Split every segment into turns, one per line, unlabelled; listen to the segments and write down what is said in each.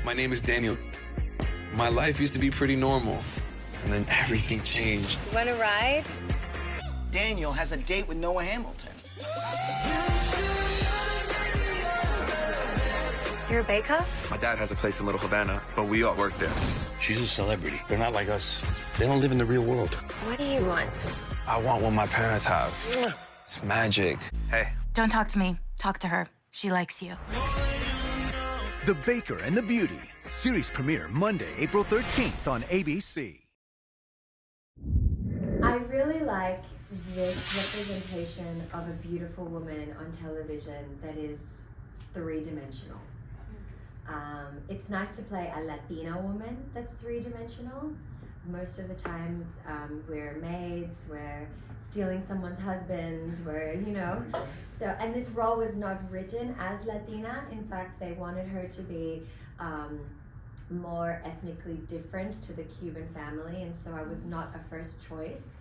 My name is Daniel. My life used to be pretty normal, and then everything changed.
You want to ride?
Daniel has a date with Noah Hamilton.
You're a baker?
My dad has a place in Little Havana, but we all work there.
She's a celebrity. They're not like us. They don't live in the real world.
What do you want?
I want what my parents have. It's magic. Hey.
Don't talk to me. Talk to her. She likes you.
The Baker and the Beauty. Series premiere Monday, April 13th on ABC.
I really like this representation of a beautiful woman on television that is three-dimensional. It's nice to play a Latina woman that's three-dimensional. Most of the times we're maids, we're stealing someone's husband, we're, you know. So, and this role was not written as Latina. In fact, they wanted her to be more ethnically different to the Cuban family, and so I was not a first choice.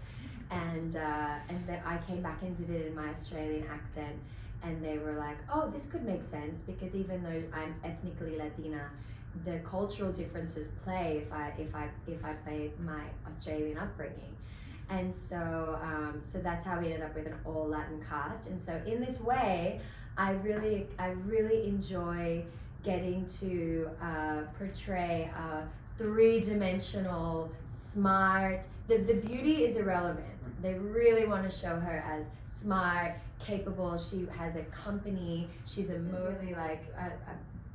And then I came back and did it in my Australian accent, and they were like, oh, this could make sense, because even though I'm ethnically Latina, the cultural differences play if I play my Australian upbringing. And so so that's how we ended up with an all Latin cast. And so in this way, I really enjoy getting to portray a three-dimensional, smart, the beauty is irrelevant. They really want to show her as smart, capable. She has a company. She's a really like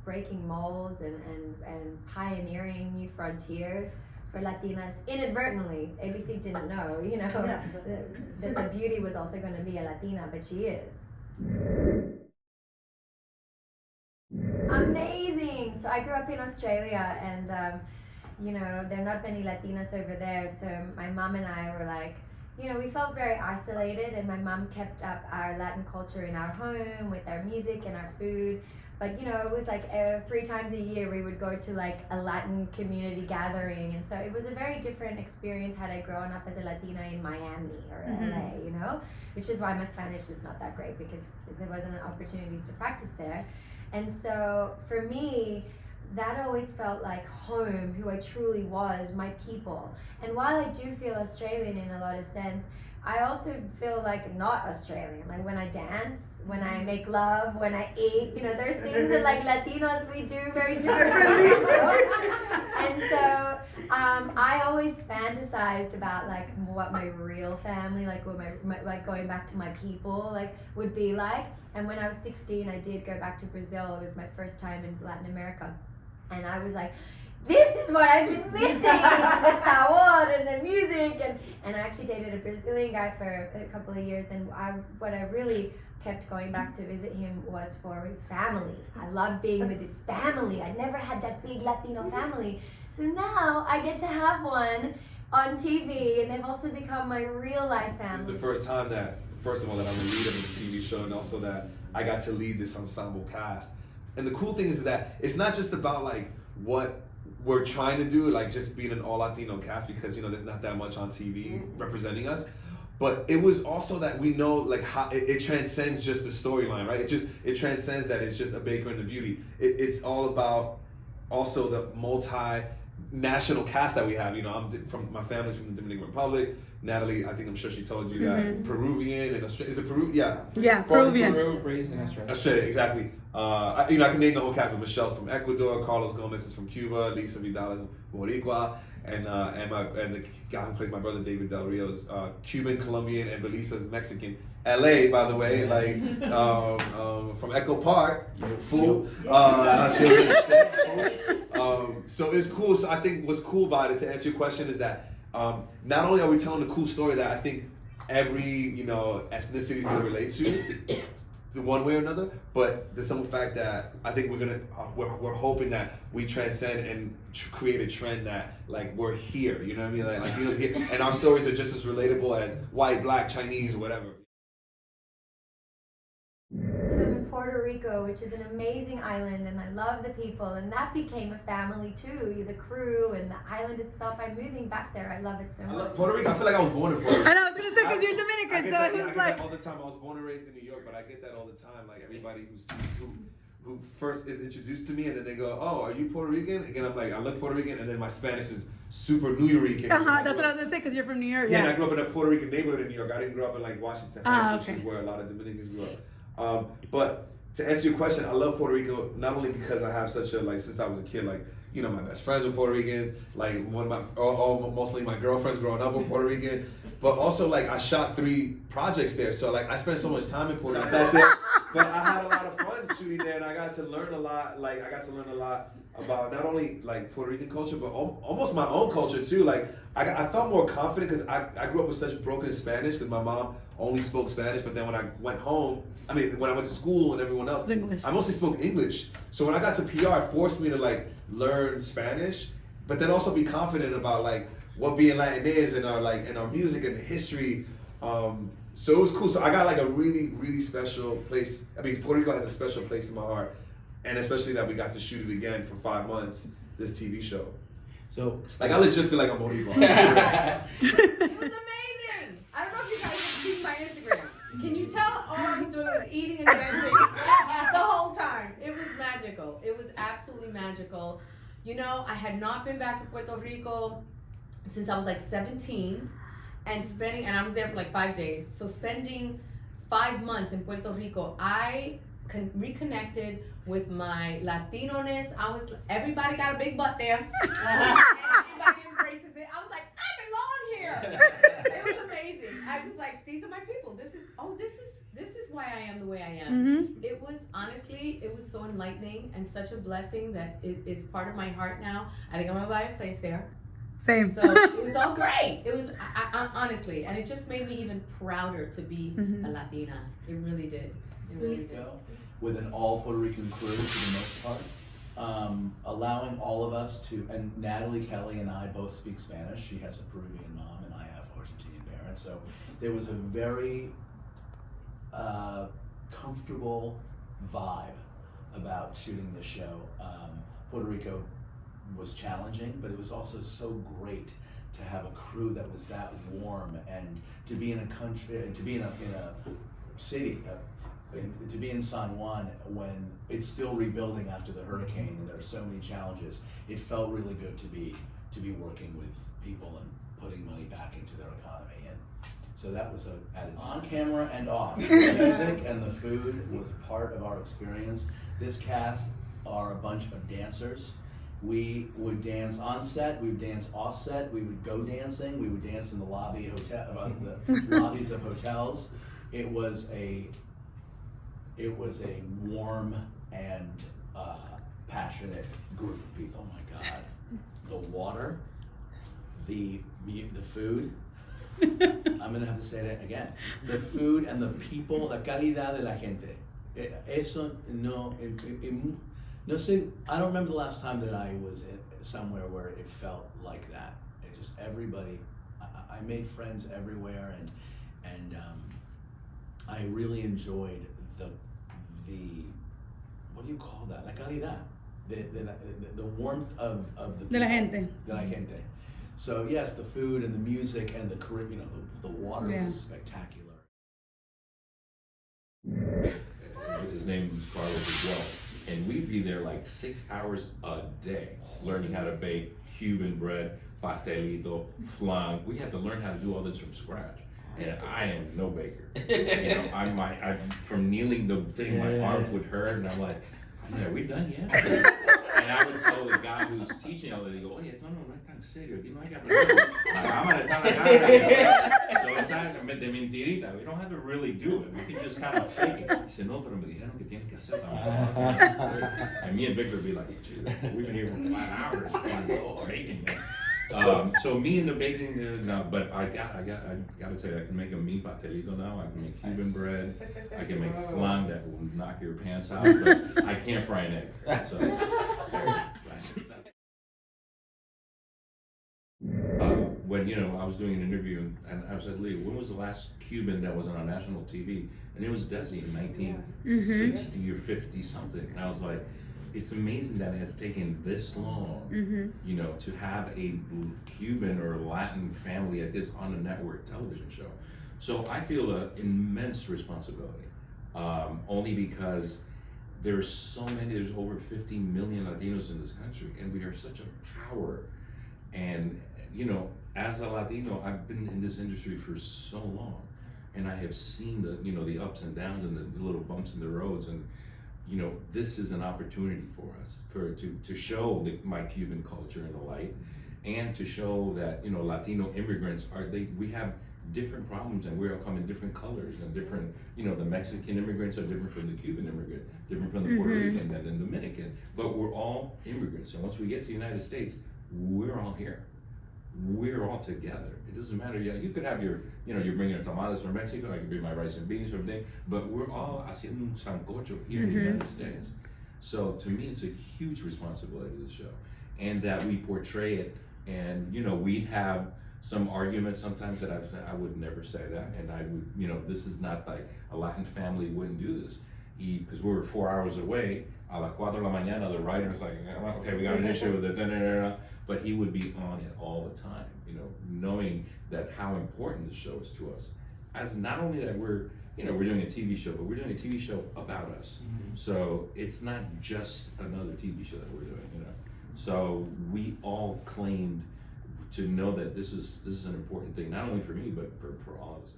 breaking molds and pioneering new frontiers for Latinas inadvertently. ABC didn't know, you know, that the beauty was also going to be a Latina, but she is. Amazing. So I grew up in Australia, and you know, there are not many Latinas over there, so my mom and I were like, you know, we felt very isolated, and my mom kept up our Latin culture in our home with our music and our food. But you know, it was like 3 times a year we would go to like a Latin community gathering, and so it was a very different experience had I grown up as a Latina in Miami or LA, you know, which is why my Spanish is not that great, because there wasn't opportunities to practice there. And so for me, that always felt like home, who I truly was, my people. And while I do feel Australian in a lot of sense, I also feel like not Australian. Like when I dance, when I make love, when I eat, you know, there are things that like Latinos we do very differently. And so I always fantasized about like what my real family, like what my like going back to my people like would be like. And when I was 16, I did go back to Brazil. It was my first time in Latin America. And I was like, this is what I've been missing, the sabor and the music. And I actually dated a Brazilian guy for a couple of years, and what I really kept going back to visit him was for his family. I loved being with his family. I never had that big Latino family. So now I get to have one on TV, and they've also become my real life family.
This is the first time that, first of all, that I'm the lead of a TV show, and also that I got to lead this ensemble cast. And the cool thing is that it's not just about like what we're trying to do, like just being an all Latino cast, because you know there's not that much on TV representing us, but it was also that we know like how it transcends just the storyline, right? It transcends that it's just a baker and the beauty. It's all about also the multi-national cast that we have. You know, I'm from my family's from the Dominican Republic. Nathalie, I think I'm sure she told you that Peruvian and Australia. Is it Peru? Yeah.
Yeah, Peruvian.
Peru, raised in Australia.
Australia, exactly. I can name the whole cast, but Michelle's from Ecuador, Carlos Gomez is from Cuba, Lisa Vidal is Boricua, and the guy who plays my brother David Del Rio is Cuban, Colombian, and Belisa's Mexican. LA, by the way, like from Echo Park, fool. So it's cool. So I think what's cool about it, to answer your question, is that not only are we telling a cool story that I think every ethnicity is going to relate to one way or another, but the simple fact that I think we're hoping that we transcend and create a trend that like we're here, you know what I mean? Like Latinos here, and our stories are just as relatable as white, black, Chinese, or whatever.
From Puerto Rico, which is an amazing island, and I love the people, and that became a family too. The crew and the island itself. I'm moving back there. I love it so much.
I love Puerto Rico. I feel like I was born in Puerto Rico.
I know, I was gonna say, because you're Dominican, so it was like
all the time. I was born and raised in New York, but I get that all the time. Like everybody who who first is introduced to me, and then they go, "Oh, are you Puerto Rican?" Again, I'm like, I look Puerto Rican, and then my Spanish is super New Yorican.
That's what I was gonna say, because you're from New York.
Yeah, and I grew up in a Puerto Rican neighborhood in New York. I didn't grow up in like Washington Heights, which is where a lot of Dominicans grew up. But to answer your question, I love Puerto Rico not only because I have such a like since I was a kid, like you know my best friends were Puerto Ricans, like one of my mostly my girlfriends growing up were Puerto Rican, but also like I shot 3 projects there, so like I spent so much time in Puerto Rico there, but I had a lot of fun shooting there, and I got to learn a lot. Like I got to learn a lot about not only like Puerto Rican culture, but almost my own culture too. Like I felt more confident because I grew up with such broken Spanish because my mom only spoke Spanish, but then when I went home, I mean when I went to school and everyone else, I mostly spoke English. So when I got to PR, it forced me to like learn Spanish, but then also be confident about like what being Latin is and our music and the history. So it was cool. So I got like a really, really special place. I mean, Puerto Rico has a special place in my heart, and especially that we got to shoot it again for 5 months, this TV show.
So,
like, I legit feel like I'm Puerto Rico.
It was amazing. I don't know if you guys have seen my Instagram. Can you tell all I was doing was eating and dancing the whole time? It was magical. It was absolutely magical. You know, I had not been back to Puerto Rico since I was like 17. And I was there for like 5 days. So spending 5 months in Puerto Rico, I reconnected with my Latino-ness. Everybody got a big butt there. Everybody embraces it. I was like, I belong here. It was amazing. I was like, these are my people. This is why I am the way I am. It was so enlightening and such a blessing that it is part of my heart now. I think I'm gonna buy a place there.
Same.
So it was all great. It was I honestly, and it just made me even prouder to be a Latina. It really did. It really did.
With an all Puerto Rican crew for the most part, allowing all of us to, and Natalie, Kelly, and I both speak Spanish. She has a Peruvian mom, and I have Argentinian parents. So there was a very comfortable vibe about shooting this show. Puerto Rico was challenging, but it was also so great to have a crew that was that warm, and to be in a country, to be in a city, to be in San Juan when it's still rebuilding after the hurricane and there are so many challenges. It felt really good to be working with people and putting money back into their economy, and so that was added on camera and off. The music and the food was part of our experience. This cast are a bunch of dancers. We would dance on set, we would dance off set, we would go dancing, we would dance in the lobbies of hotels. It was a warm and passionate group of people. Oh my God. The water, the food, I'm gonna have to say that again. The food and the people, la calidad de la gente. Eso no sé, I don't remember the last time that I was somewhere where it felt like that. It just everybody, I made friends everywhere, and I really enjoyed the what do you call that? La calidad, the warmth of the people.
De la gente.
So yes, the food and the music and the Caribbean, the water was spectacular.
His name was Carlos as well. And we'd be there like 6 hours a day, learning how to bake Cuban bread, pastelito, flan. We had to learn how to do all this from scratch. And I am no baker. You know, I from kneeling, the thing, my arms would hurt, and I'm like, are we done yet? And I would tell the guy who's teaching all this, he go, oye, esto no es tan serio, you know, I got So it's not de mentirita, we don't have to really do it, we can just kind of fake it. He said, no, pero me dijeron que tienes que hacerlo. And me and Victor would be like, dude, we've been here for 5 hours baking. So me and the baking, no, but I gotta tell you, I can make a meat pastelito now. I can make Cuban bread. I can make flan that will knock your pants out. But I can't fry an egg. So when I was doing an interview and I was like, Lee, when was the last Cuban that was on national TV? And it was Desi in 1960 or 50 something. And I was like, it's amazing that it has taken this long, to have a Cuban or Latin family like this on a network television show. So I feel an immense responsibility, only because there's so many, there's over 50 million Latinos in this country, and we are such a power. And, you know, as a Latino, I've been in this industry for so long, and I have seen the, you know, the ups and downs and the little bumps in the roads, and, you know, this is an opportunity for us to show my Cuban culture in the light, and to show that, you know, Latino immigrants we have different problems, and we all come in different colors and different, you know, the Mexican immigrants are different from the Cuban immigrant, different from the Puerto Rican and the Dominican, but we're all immigrants. And once we get to the United States, we're all here. We're all together. It doesn't matter. Yeah, you could have your, you know, you're bringing your tamales from Mexico, I could bring my rice and beans from there, but we're all haciendo un sancocho here in the United States. So to me, it's a huge responsibility to the show, and that we portray it. And, you know, we'd have some arguments sometimes that I would never say that, and I would, you know, this is not like a Latin family wouldn't do this, because we were 4 hours away. A las 4 de la mañana, the writer's like, okay, we got an issue with it, but he would be on it all the time, you know, knowing that how important the show is to us. As not only that we're, you know, we're doing a TV show, but we're doing a TV show about us. So it's not just another TV show that we're doing, you know. So we all claimed to know that this is an important thing, not only for me, but for all of us.